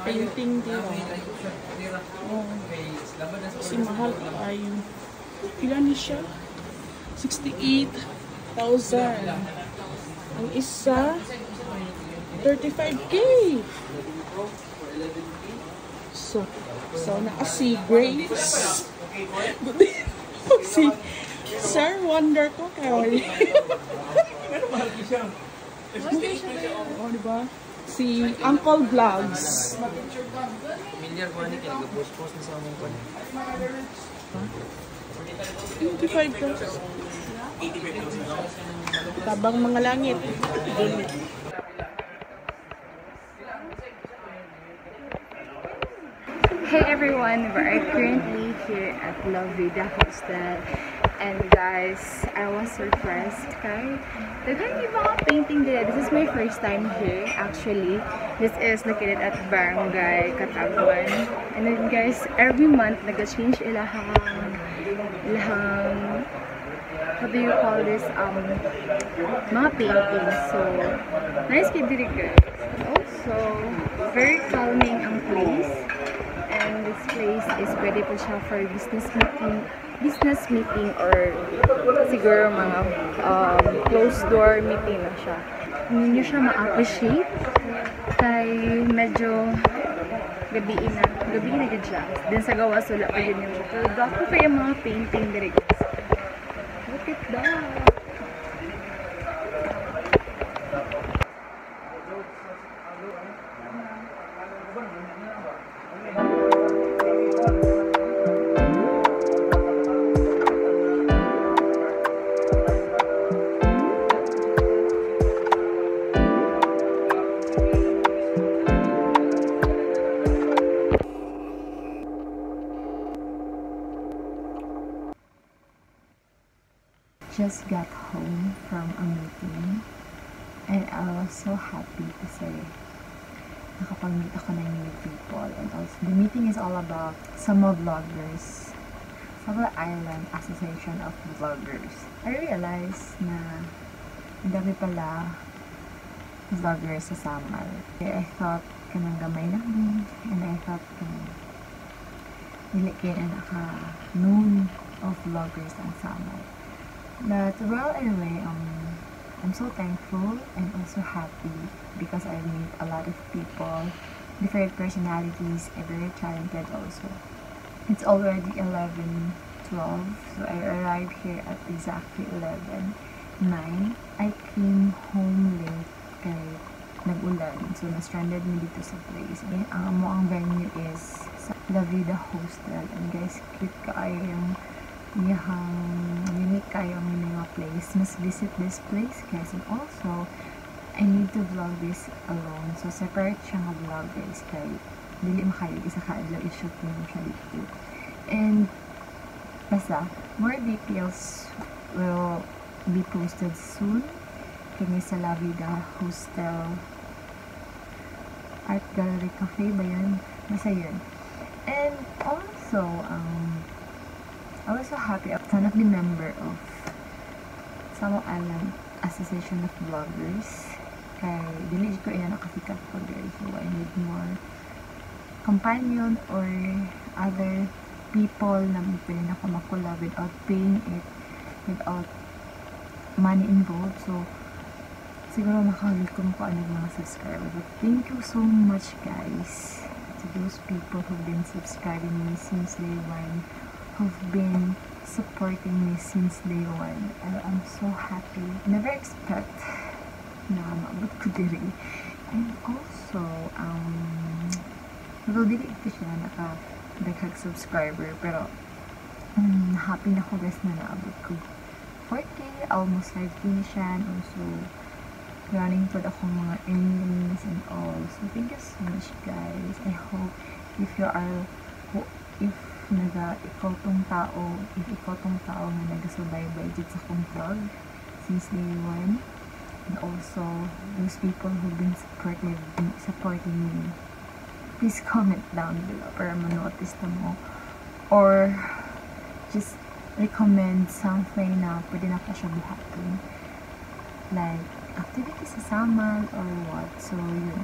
painting dito. Oh. Kasi mahal ay ilan ni siya? 68,000. Ang isa 35K. So na si Grace. Si Sir Wonder ko kay. Oh, diba? Si Uncle Vlogs. Milyar ko ni kaya nag-post na sa among kon. 25,000. Tabang mga langit. Hey everyone, we're currently here at La Vida Hostel, and guys, I was surprised kay daghan yung mga painting nila. This is my first time here actually. This is located at Barangay Katagwan, and then guys, every month nag-change ilahang what do you call this, mga paintings. So nice kay diri guys. Also very calming ang place. And this place is pwede po siya for business meeting or siguro mga closed door meeting na siya. Hindi nyo siya ma-appreciate kay medyo gabi na gud siya. Then sa gawas wala pa yun yung pero dapat pa yung mga painting direct. Look at that! Just got home from a meeting and I was so happy kasi nakapag-meet ako ng new people, and also the meeting is all about Sama Vloggers, Sama Island Association of Vloggers. I realized na dami pala vloggers sa Samal. I thought kanang gamay lang din, and I thought dili kaya na naka-known of vloggers ang Samal. But well, anyway, I'm so thankful and also happy because I meet a lot of people, different personalities, and very talented also. It's already 11:12, so I arrived here at exactly 11:09. I came home late kay nag-ulan, so na-stranded me dito sa place. And ang venue is sa La Vida Hostel, and guys, cute kaayo yung unique kayo ang mga place. Must visit this place guys, and also I need to vlog this alone, so separate siya nga vlog guys kay dili makayo isa ka adlaw i-shoot mo siya dito. And basta more details will be posted soon kini sa La Vida Hostel Art Gallery Cafe ba yan? Basta yun. And also I was so happy. I'm a member of Sama Island Association of Vloggers. Kay dili ko iya nakasikat ko guys, so I need more companion or other people na pwede na ako makulab without paying it, without money involved. So siguro makahalikom ko ano mga subscribers. But thank you so much guys to those people who've been subscribing me since day one, who've been supporting me since day one. I'm so happy. Never expect na maabot ko diri. And also, although dili ito siya naka-daghang subscriber, pero happy na ko guys na naabot ko 4K, almost 5K na siya. And also, running for akong mga earnings and all. So, thank you so much guys. I hope if ikaw tong tao nga nagasubaybay dito sa kong vlog since day one, and also those people who've been supporting me, please comment down below para manotice na mo, or just recommend something na pwede na pa siya buhatin, like activity sa Samal or what. So yun.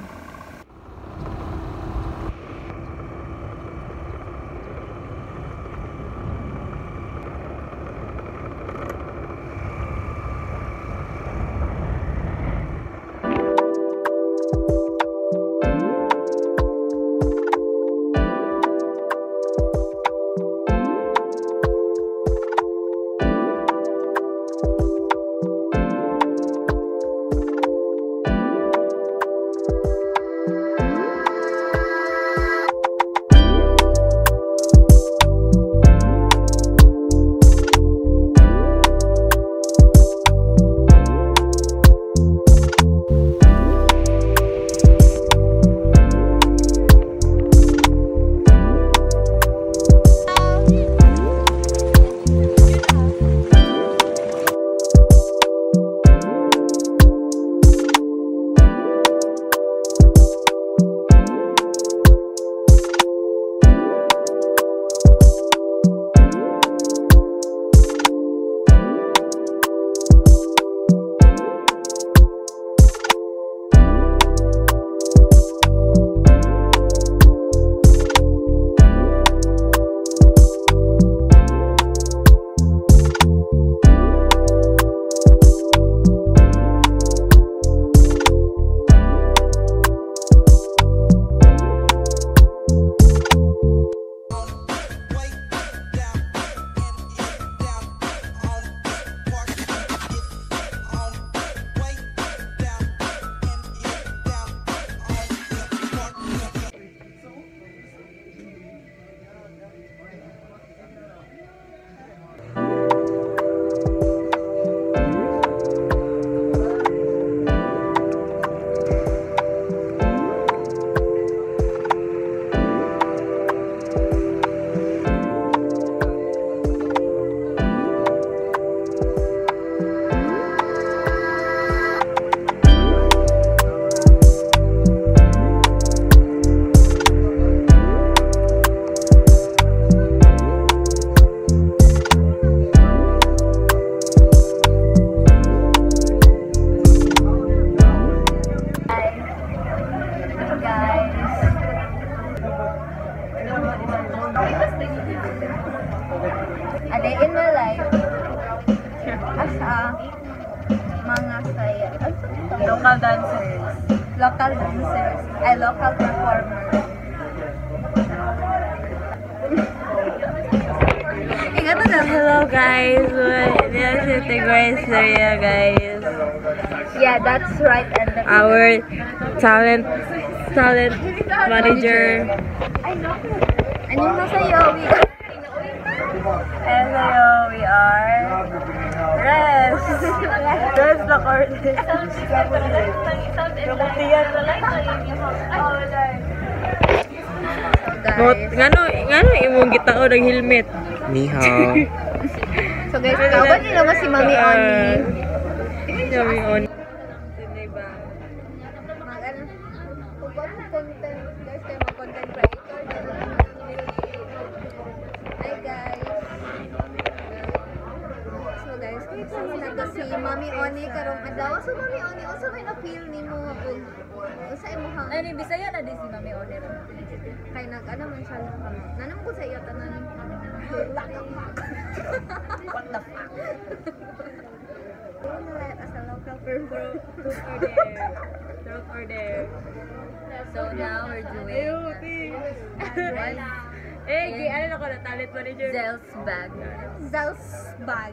day in my life as a mga saya. Local dancers. Local dancers. Ay, local performers. Hello guys, this is the Grace area, guys. Yeah, that's right. And Our talent manager. 안녕하세요. Hello, we are Res. Res Lacorte. Ngano imong gitao ng helmet? Ni hao. So guys, kawan nila mo si Mami Oni. Mami Oni. Content, guys, kayo mga content creator. Hi guys. So guys, nato si Mami Oni karong adlaw. So Mami Oni, also may na-feel nimo kung sa imong Ay, ni Bisaya na din si Mami Oni. kay nag-ano man siya nanam ko sa iyo tanan. What the fuck? As a local performer. Truth or dare. So now we're doing ano na ko na talent manager? Zell's bag. Zell's bag.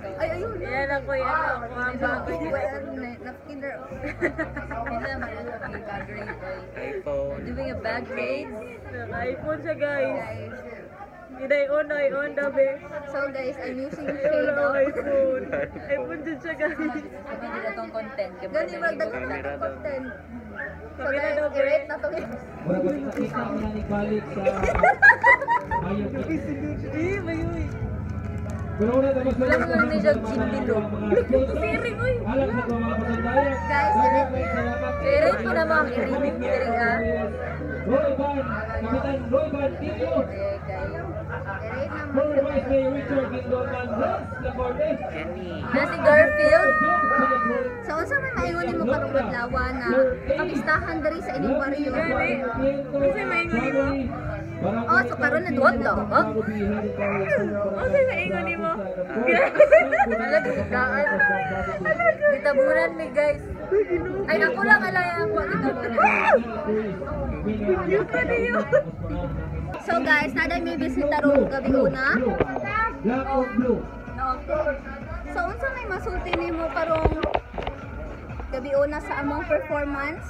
Ay, ayun. Yan ako, yan ako. Ang bago niya. Napkinder. Hindi naman ano, bag raid. iPhone. Doing a bag raid. Naka-iPhone siya, guys. I-on be. So guys, I'm using Wala shade na of... iPhone. iPhone din siya, guys. Sabi nila tong content. Gani ba, dagan na itong content. So Sabi na guys, daw, i-rate na to. Wala mo lang niya Jimbilo. Siring, uy. Guys, i-rate. I-rate ko na mga i-rate. I-rate, ah. Na si Garfield. So, unsa may maingon nimo karong adlaw na kapistahan diri sa inyong baryo? Kasi maingon mo. Oh, so karon na What the fuck? Kasi maingon mo. Nalagdaan. Gitabunan mi, guys. Ay, ako lang alaya ako gitabunan. So guys, naday may bisita ro gabi una. So unsa may masulti nimo karong gabi una sa among performance?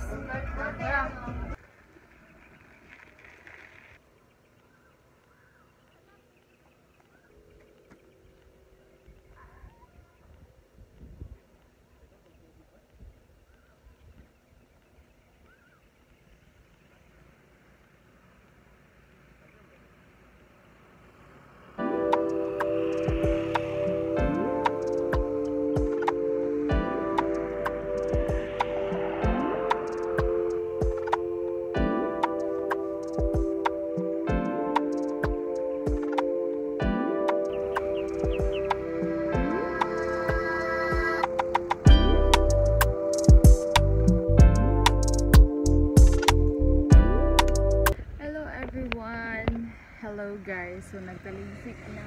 Hello guys, so nagtaligsik na.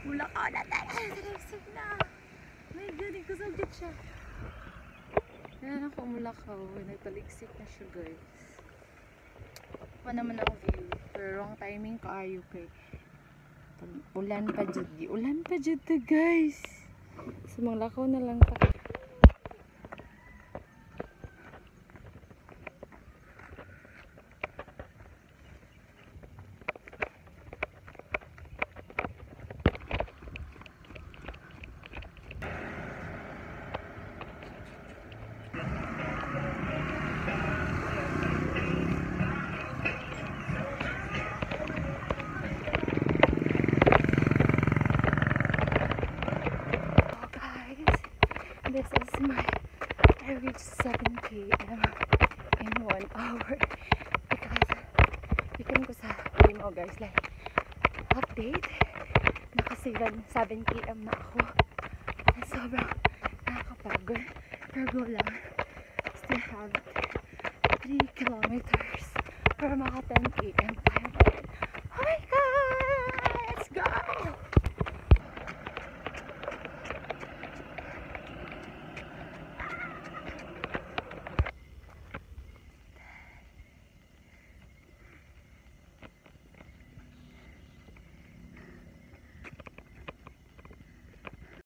Wala ka na tayo, nagtaligsik na. My God, ko subject siya. Ayan ako mulakaw, nagtaligsik na siya guys. Pa naman ang view, pero wrong timing kaayo kay ulan pa jud to guys. So manglakaw na lang pa. This is I reached 7 km in 1 hour because ikan ko sa mo guys like update naka 7 km na ako and sobrang nakakapagod pero go lang still have 3 kilometers para maka 10 km